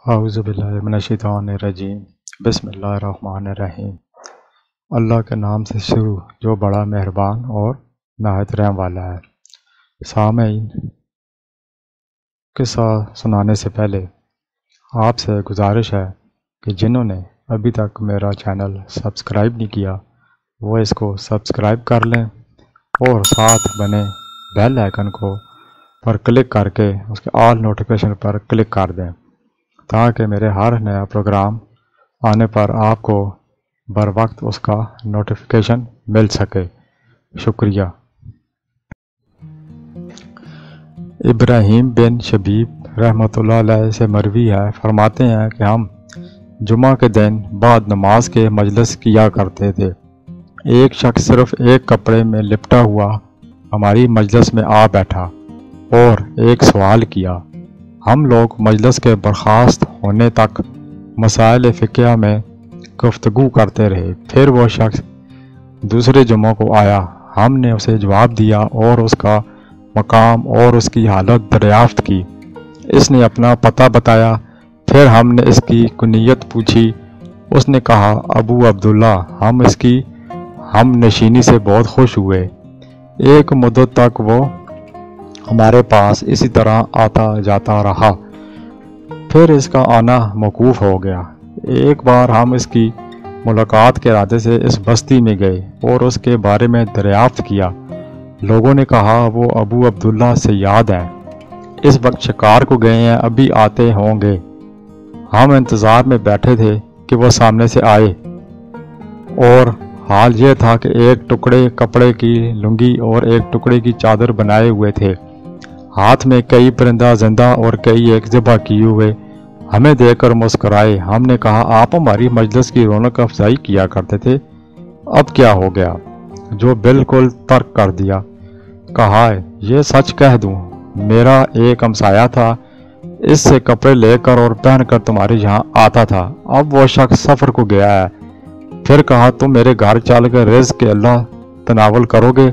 اعوذ باللہ من الشیطان الرجیم بسم اللہ الرحمن الرحیم۔ اللہ کے نام سے شروع جو بڑا مہربان اور نہایت رحم والا ہے۔ سامعین، قصہ سنانے سے پہلے آپ سے گزارش ہے کہ جنہوں نے ابھی تک میرا چینل سبسکرائب نہیں کیا وہ اس کو سبسکرائب کر لیں اور ساتھ بنے بیل آئیکن کو پر کلک کر کے اس کے آل نوٹیفیکیشن پر کلک کر دیں تاکہ میرے ہر نیا پروگرام آنے پر آپ کو بر وقت اس کا نوٹیفیکیشن مل سکے۔ شکریہ۔ ابراہیم بن شبیب رحمۃ اللہ علیہ سے مروی ہے، فرماتے ہیں کہ ہم جمعہ کے دن بعد نماز کے مجلس کیا کرتے تھے۔ ایک شخص صرف ایک کپڑے میں لپٹا ہوا ہماری مجلس میں آ بیٹھا اور ایک سوال کیا۔ ہم لوگ مجلس کے برخاست ہونے تک مسائل فقہ میں گفتگو کرتے رہے۔ پھر وہ شخص دوسرے جمعہ کو آیا، ہم نے اسے جواب دیا اور اس کا مقام اور اس کی حالت دریافت کی۔ اس نے اپنا پتہ بتایا، پھر ہم نے اس کی کنیت پوچھی۔ اس نے کہا ابو عبداللہ۔ ہم اس کی ہم نشینی سے بہت خوش ہوئے۔ ایک مدت تک وہ ہمارے پاس اسی طرح آتا جاتا رہا، پھر اس کا آنا موقوف ہو گیا۔ ایک بار ہم اس کی ملاقات کے ارادے سے اس بستی میں گئے اور اس کے بارے میں دریافت کیا۔ لوگوں نے کہا وہ ابو عبداللہ سے یاد ہیں، اس وقت شکار کو گئے ہیں، ابھی آتے ہوں گے۔ ہم انتظار میں بیٹھے تھے کہ وہ سامنے سے آئے، اور حال یہ تھا کہ ایک ٹکڑے کپڑے کی لنگی اور ایک ٹکڑے کی چادر بنائے ہوئے تھے، ہاتھ میں کئی پرندہ زندہ اور کئی ایک ذبح کیے ہوئے۔ ہمیں دیکھ کر مسکرائے۔ ہم نے کہا آپ ہماری مجلس کی رونق افزائی کیا کرتے تھے، اب کیا ہو گیا جو بالکل ترک کر دیا؟ کہا یہ سچ کہہ دوں، میرا ایک ہمسایہ تھا، اس سے کپڑے لے کر اور پہن کر تمہارے یہاں آتا تھا، اب وہ شخص سفر کو گیا ہے۔ پھر کہا تم میرے گھر چل کر رزق کے اللہ تناول کرو گے؟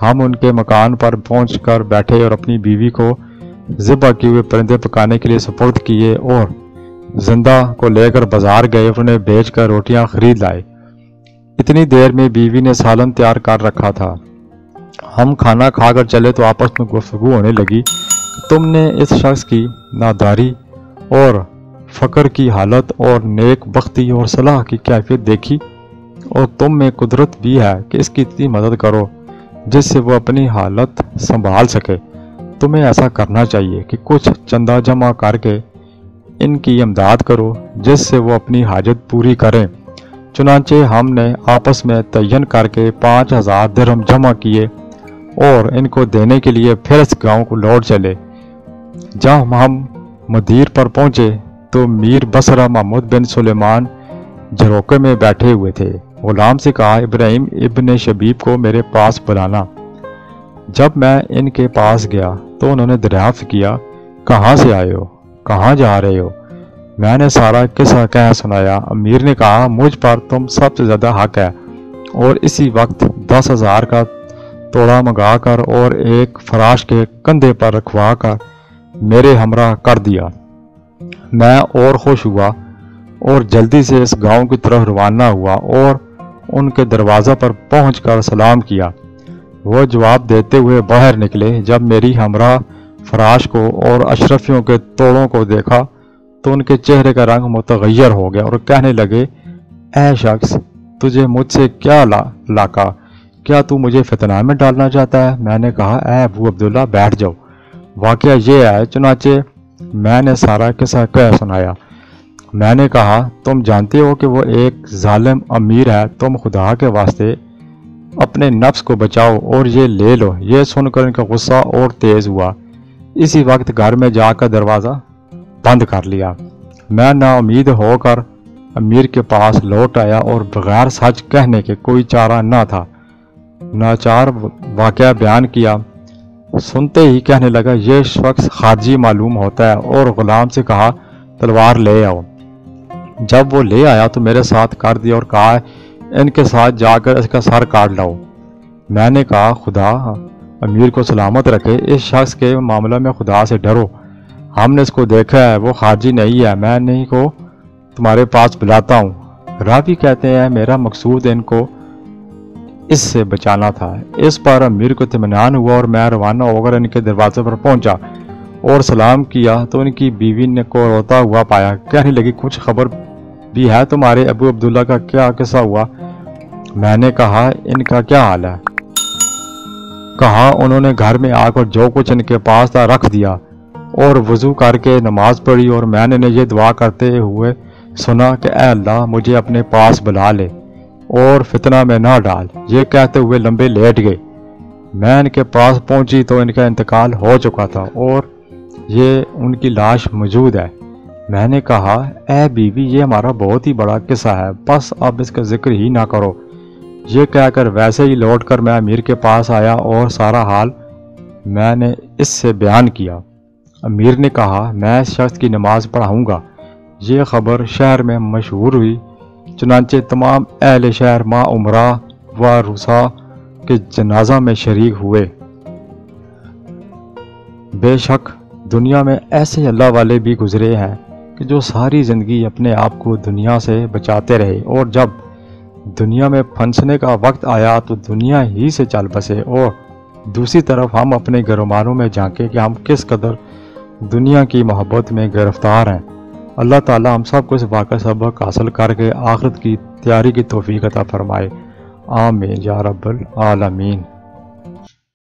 ہم ان کے مکان پر پہنچ کر بیٹھے اور اپنی بیوی کو ذبح کیے ہوئے پرندے پکانے کے لیے سپرد کیے اور زندہ کو لے کر بازار گئے، انہیں بیچ کر روٹیاں خرید لائے۔ اتنی دیر میں بیوی نے سالن تیار کر رکھا تھا۔ ہم کھانا کھا کر چلے تو آپس میں گفتگو ہونے لگی کہ تم نے اس شخص کی ناداری اور فقر کی حالت اور نیک بختی اور صلاح کی کیفیت دیکھی، اور تم میں قدرت بھی ہے کہ اس کی اتنی مدد کرو جس سے وہ اپنی حالت سنبھال سکے۔ تمہیں ایسا کرنا چاہیے کہ کچھ چندہ جمع کر کے ان کی امداد کرو جس سے وہ اپنی حاجت پوری کریں۔ چنانچہ ہم نے آپس میں تعین کر کے 5000 درہم جمع کیے اور ان کو دینے کے لیے پھر اس گاؤں کو لوٹ چلے۔ جب ہم مدیر پر پہنچے تو میر بصرہ محمود بن سلیمان جھروکے میں بیٹھے ہوئے تھے۔ غلام سے کہا ابراہیم ابن شبیب کو میرے پاس بلانا۔ جب میں ان کے پاس گیا تو انہوں نے دریافت کیا کہاں سے آئے ہو، کہاں جا رہے ہو؟ میں نے سارا قصہ کہہ سنایا۔ امیر نے کہا مجھ پر تم سب سے زیادہ حق ہے، اور اسی وقت 10,000 کا توڑا منگا کر اور ایک فراش کے کندھے پر رکھوا کر میرے ہمراہ کر دیا۔ میں اور خوش ہوا اور جلدی سے اس گاؤں کی طرف روانہ ہوا اور ان کے دروازہ پر پہنچ کر سلام کیا۔ وہ جواب دیتے ہوئے باہر نکلے۔ جب میری ہمراہ فراش کو اور اشرفیوں کے توڑوں کو دیکھا تو ان کے چہرے کا رنگ متغیر ہو گیا اور کہنے لگے اے شخص، تجھے مجھ سے کیا علاقہ؟ کیا تو مجھے فتنہ میں ڈالنا چاہتا ہے؟ میں نے کہا اے ابو عبداللہ بیٹھ جاؤ، واقعہ یہ ہے۔ چنانچہ میں نے سارا قصہ کہہ سنایا۔ میں نے کہا تم جانتے ہو کہ وہ ایک ظالم امیر ہے، تم خدا کے واسطے اپنے نفس کو بچاؤ اور یہ لے لو۔ یہ سن کر ان کا غصہ اور تیز ہوا۔ اسی وقت گھر میں جا کر دروازہ بند کر لیا۔ میں نا امید ہو کر امیر کے پاس لوٹ آیا اور بغیر سچ کہنے کے کوئی چارہ نہ تھا، ناچار واقعہ بیان کیا۔ سنتے ہی کہنے لگا یہ شخص خارجی معلوم ہوتا ہے، اور غلام سے کہا تلوار لے آؤ۔ جب وہ لے آیا تو میرے ساتھ کر دیا اور کہا ان کے ساتھ جا کر اس کا سر کاٹ لاؤ۔ میں نے کہا خدا امیر کو سلامت رکھے، اس شخص کے معاملہ میں خدا سے ڈرو۔ ہم نے اس کو دیکھا ہے، وہ خارجی نہیں ہے، میں انہیں کو تمہارے پاس بلاتا ہوں۔ راوی کہتے ہیں میرا مقصود ان کو اس سے بچانا تھا۔ اس پر امیر کو اطمینان ہوا اور میں روانہ ہو کر ان کے دروازے پر پہنچا اور سلام کیا تو ان کی بیوی نے کو روتا ہوا پایا، کہنے لگی کچھ خبر بھی ہے تمہارے ابو عبداللہ کا کیا قصہ ہوا؟ میں نے کہا ان کا کیا حال ہے؟ کہا انہوں نے گھر میں آ کر جو کچھ ان کے پاس تھا رکھ دیا اور وضو کر کے نماز پڑھی، اور میں نے یہ دعا کرتے ہوئے سنا کہ اے اللہ مجھے اپنے پاس بلا لے اور فتنہ میں نہ ڈال۔ یہ کہتے ہوئے لمبے لیٹ گئے۔ میں ان کے پاس پہنچی تو ان کا انتقال ہو چکا تھا اور یہ ان کی لاش موجود ہے۔ میں نے کہا اے بیوی یہ ہمارا بہت ہی بڑا قصہ ہے، بس اب اس کا ذکر ہی نہ کرو۔ یہ کہہ کر ویسے ہی لوٹ کر میں امیر کے پاس آیا اور سارا حال میں نے اس سے بیان کیا۔ امیر نے کہا میں اس شخص کی نماز پڑھاؤں گا۔ یہ خبر شہر میں مشہور ہوئی، چنانچہ تمام اہل شہر ماں عمرہ و رسا کے جنازہ میں شریک ہوئے۔ بے شک دنیا میں ایسے اللہ والے بھی گزرے ہیں کہ جو ساری زندگی اپنے آپ کو دنیا سے بچاتے رہے، اور جب دنیا میں پھنسنے کا وقت آیا تو دنیا ہی سے چل بسے، اور دوسری طرف ہم اپنے گھرمانوں میں جھانکیں کہ ہم کس قدر دنیا کی محبت میں گرفتار ہیں۔ اللہ تعالی ہم سب کو اس واقعہ سبق حاصل کر کے آخرت کی تیاری کی توفیق عطا فرمائے، آمین یا رب العالمین۔